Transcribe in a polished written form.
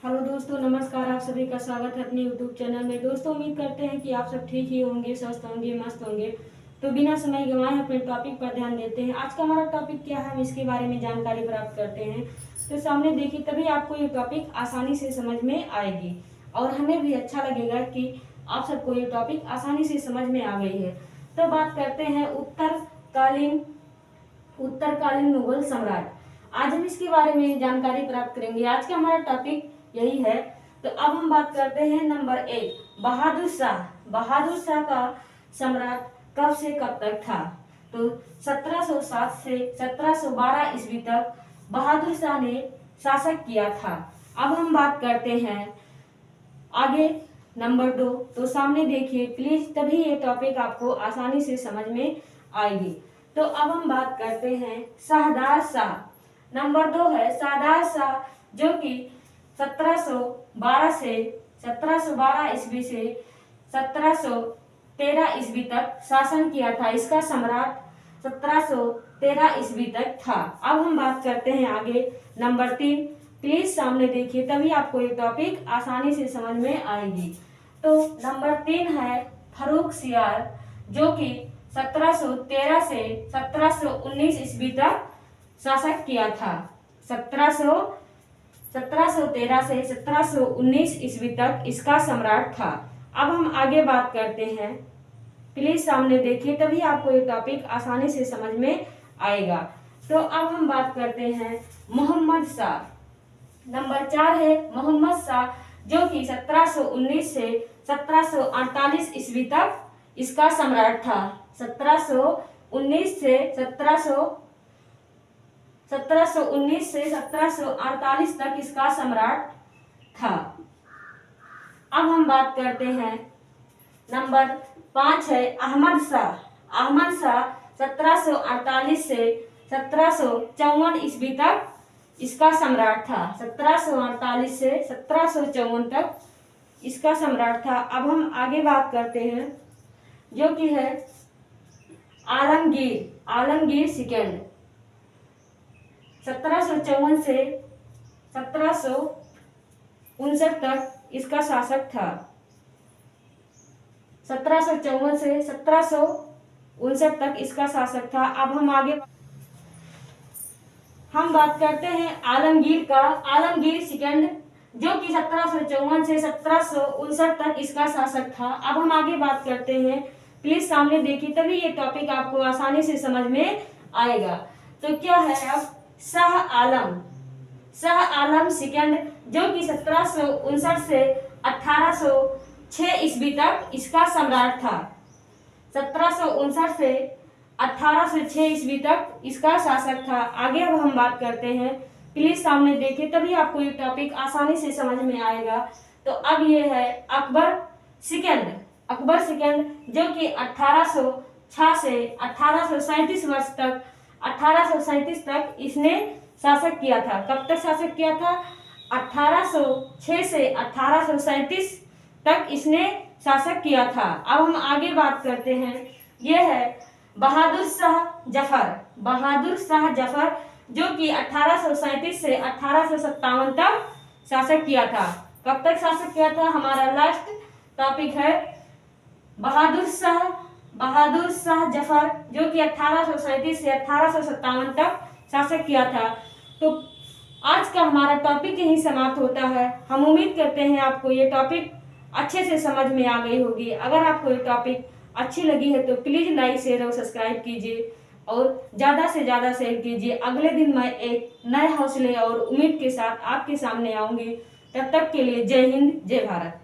Hello दोस्तों, नमस्कार। आप सभी का स्वागत है अपने यूट्यूब चैनल में। दोस्तों, उम्मीद करते हैं कि आप सब ठीक ही होंगे, स्वस्थ होंगे, मस्त होंगे। तो बिना समय गंवाए अपने टॉपिक पर ध्यान देते हैं। आज का हमारा टॉपिक क्या है, हम इसके बारे में जानकारी प्राप्त करते हैं। तो सामने देखिए, तभी आपको ये टॉपिक आसानी से समझ में आएगी और हमें भी अच्छा लगेगा कि आप सबको ये टॉपिक आसानी से समझ में आ गई है। तो बात करते हैं उत्तरकालीन मुगल सम्राट। आज हम इसके बारे में जानकारी प्राप्त करेंगे। आज का हमारा टॉपिक यही है। तो अब हम बात करते हैं नंबर 1, बहादुर शाह। बहादुर शाह का सम्राट कब से कब तक था? तो 1707 से 1712 ईस्वी तक बहादुर शाह ने शासक किया था। अब हम बात करते हैं आगे नंबर 2। तो सामने देखिए प्लीज, तभी ये टॉपिक आपको आसानी से समझ में आएगी। तो अब हम बात करते हैं शाहदार शाह। नंबर 2 है शाहदार शाह, जो कि 1712 से 1712 ईस्वी से 1713 ईस्वी तक शासन किया था। इसका सम्राट 1713 ईस्वी तक था। अब हम बात करते हैं आगे नंबर 3। प्लीज सामने देखिए, तभी आपको ये टॉपिक आसानी से समझ में आएगी। तो नंबर 3 है फर्रुख सियार, जो कि 1713 से 1719 ईस्वी तक शासक किया था। 1713 से 1719 ईस्वी तक इसका सम्राट था। अब हम आगे बात करते हैं। प्लीज सामने देखिए, तभी आपको ये टॉपिक आसानी से समझ में आएगा। तो अब हम बात करते हैं मोहम्मद शाह। नंबर 4 है मोहम्मद शाह, जो कि 1719 से 1748 ईस्वी तक इसका सम्राट था। 1719 से 1748 तक इसका सम्राट था। अब हम बात करते हैं नंबर 5 है अहमद शाह। अहमद शाह 1748 से 1754 ईस्वी तक इसका सम्राट था। 1748 से 1754 तक इसका सम्राट था। अब हम आगे बात करते हैं, जो कि है आलमगीर सेकंड। 1754 से 1759 तक इसका शासक था। 1754 से 1759 तक इसका शासक था। अब हम बात करते हैं आलमगीर सेकंड, जो कि 1754 से 1759 तक इसका शासक था। अब हम आगे बात करते हैं। प्लीज सामने देखिए, तभी ये टॉपिक आपको आसानी से समझ में आएगा। तो क्या है अब शाह आलम सेकंड, जो कि 1759 से 1806 ईस्वी तक इसका सम्राट था। 1759 से 1806 ईस्वी तक इसका शासक था। आगे अब हम बात करते हैं। प्लीज सामने देखिए, तभी आपको ये टॉपिक आसानी से समझ में आएगा। तो अब ये है अकबर सेकंड, जो कि 1806 से 1837 वर्ष तक 1837 तक इसने शासक किया था। कब तक शासक किया था? 1806 से 1837 तक इसने शासक किया था। अब हम आगे बात करते हैं। यह है बहादुर शाह जफर, जो कि 1837 से 1857 तक शासक किया था। कब तक शासक किया था? हमारा लास्ट टॉपिक है बहादुर शाह जफर, जो कि 1837 से 1857 तक शासक किया था। तो आज का हमारा टॉपिक यही समाप्त होता है। हम उम्मीद करते हैं आपको ये टॉपिक अच्छे से समझ में आ गई होगी। अगर आपको ये टॉपिक अच्छी लगी है तो प्लीज लाइक, शेयर और सब्सक्राइब कीजिए और ज्यादा से ज्यादा शेयर कीजिए। अगले दिन मैं एक नए हौसले और उम्मीद के साथ आपके सामने आऊंगी। तब तक के लिए जय हिंद, जय भारत।